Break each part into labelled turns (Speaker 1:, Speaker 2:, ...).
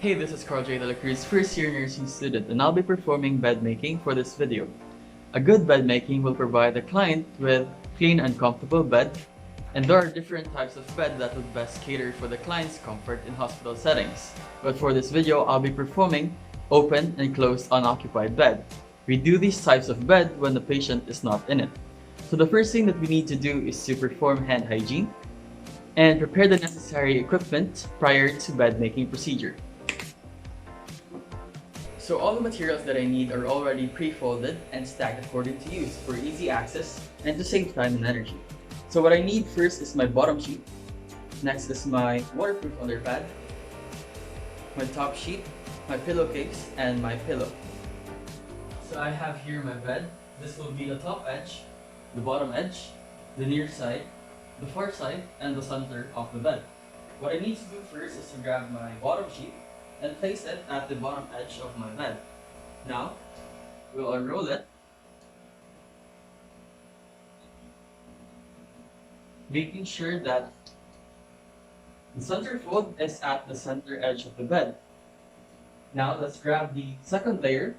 Speaker 1: Hey, this is Jay Dela Cruz, first year nursing student, and I'll be performing bed making for this video. A good bed making will provide the client with clean and comfortable bed, and there are different types of bed that would best cater for the client's comfort in hospital settings. But for this video, I'll be performing open and closed unoccupied bed. We do these types of bed when the patient is not in it. So the first thing that we need to do is to perform hand hygiene and prepare the necessary equipment prior to bed making procedure. So all the materials that I need are already pre-folded and stacked according to use for easy access and to save time and energy. So what I need first is my bottom sheet. Next is my waterproof underpad, my top sheet, my pillowcase, and my pillow. So I have here my bed. This will be the top edge, the bottom edge, the near side, the far side, and the center of the bed. What I need to do first is to grab my bottom sheet and place it at the bottom edge of my bed. Now, we'll unroll it, making sure that the center fold is at the center edge of the bed. Now, let's grab the second layer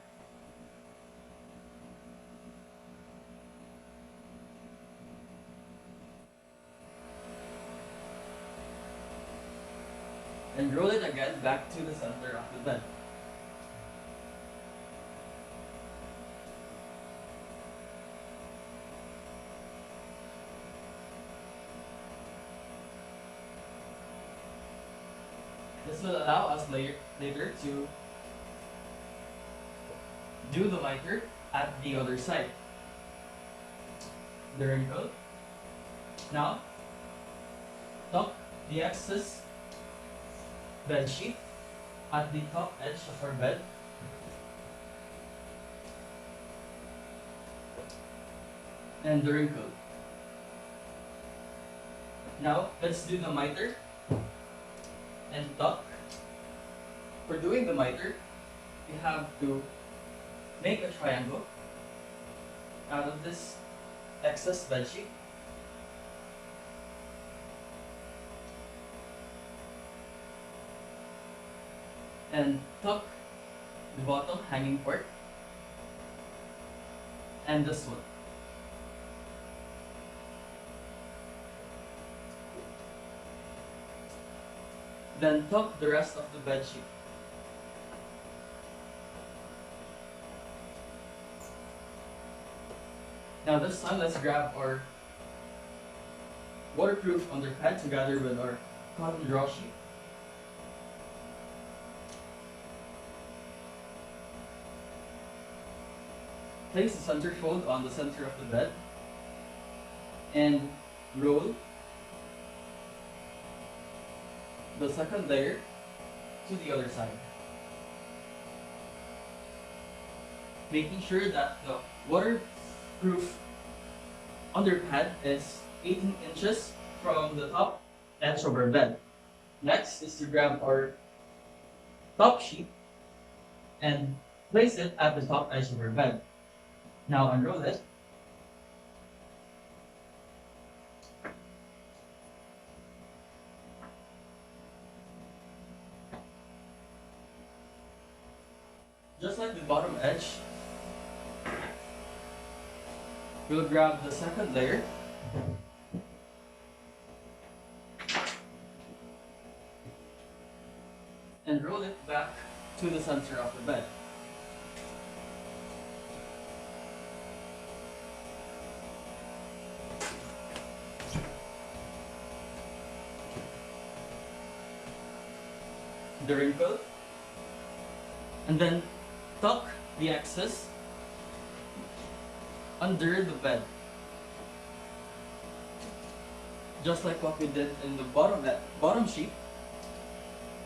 Speaker 1: and roll it again back to the center of the bed. This will allow us later to do the miter at the other side. There we go. Now, tuck the excess bed sheet at the top edge of our bed. And the wrinkle. Now, let's do the miter and tuck. For doing the miter, we have to make a triangle out of this excess bed sheet. And tuck the bottom hanging part and this one. Then tuck the rest of the bed sheet. Now this time, let's grab our waterproof underpad together with our cotton draw sheet. Place the center fold on the center of the bed and roll the second layer to the other side, making sure that the waterproof underpad is 18 inches from the top edge of our bed. Next is to grab our top sheet and place it at the top edge of our bed. Now unroll it. Just like the bottom edge, we'll grab the second layer and roll it back to the center of the bed. The wrinkle, and then tuck the excess under the bed, just like what we did in the bottom sheet.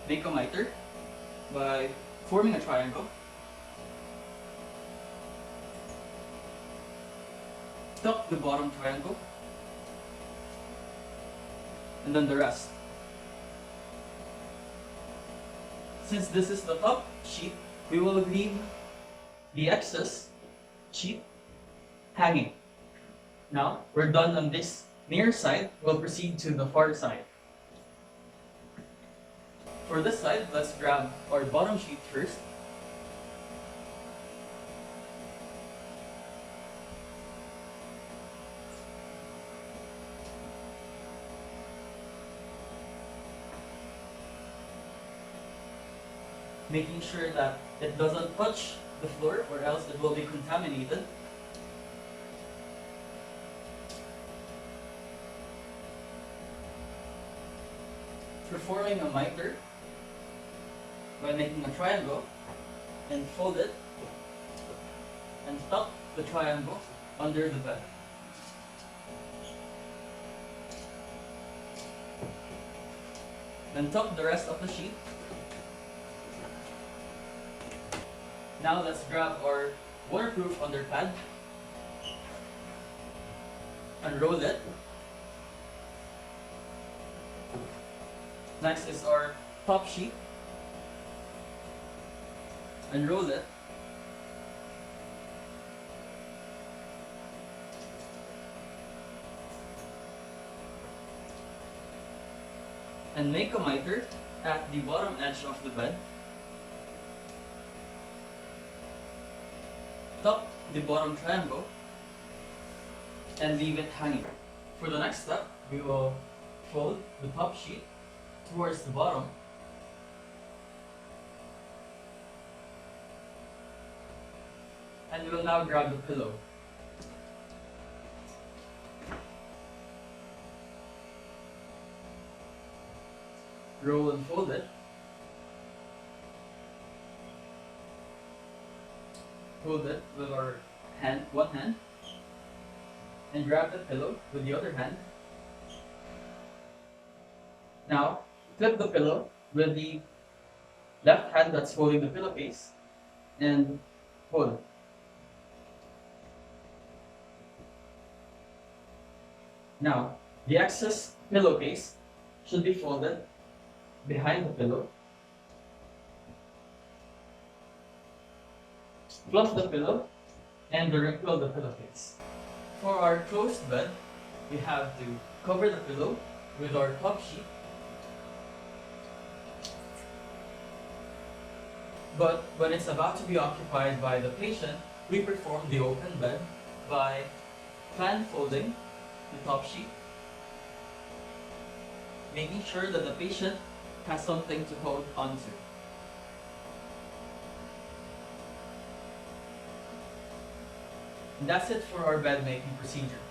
Speaker 1: Make a miter by forming a triangle, tuck the bottom triangle, and then the rest. Since this is the top sheet, we will leave the excess sheet hanging. Now, we're done on this near side. We'll proceed to the far side. For this side, let's grab our bottom sheet first. Making sure that it doesn't touch the floor or else it will be contaminated. Performing a miter by making a triangle and fold it and tuck the triangle under the bed. Then tuck the rest of the sheet. Now let's grab our waterproof underpad, unroll it. Next is our top sheet, unroll it. And make a miter at the bottom edge of the bed. Tuck the bottom triangle and leave it hanging. For the next step, we will fold the top sheet towards the bottom and we will now grab the pillow. Roll and fold it. Hold it with our one hand, and grab the pillow with the other hand. Now, flip the pillow with the left hand that's holding the pillowcase, and hold it. Now, the excess pillowcase should be folded behind the pillow. Fluff the pillow and wrinkle the pillowcase. For our closed bed, we have to cover the pillow with our top sheet. But when it's about to be occupied by the patient, we perform the open bed by fan folding the top sheet, making sure that the patient has something to hold onto. And that's it for our bed making procedure.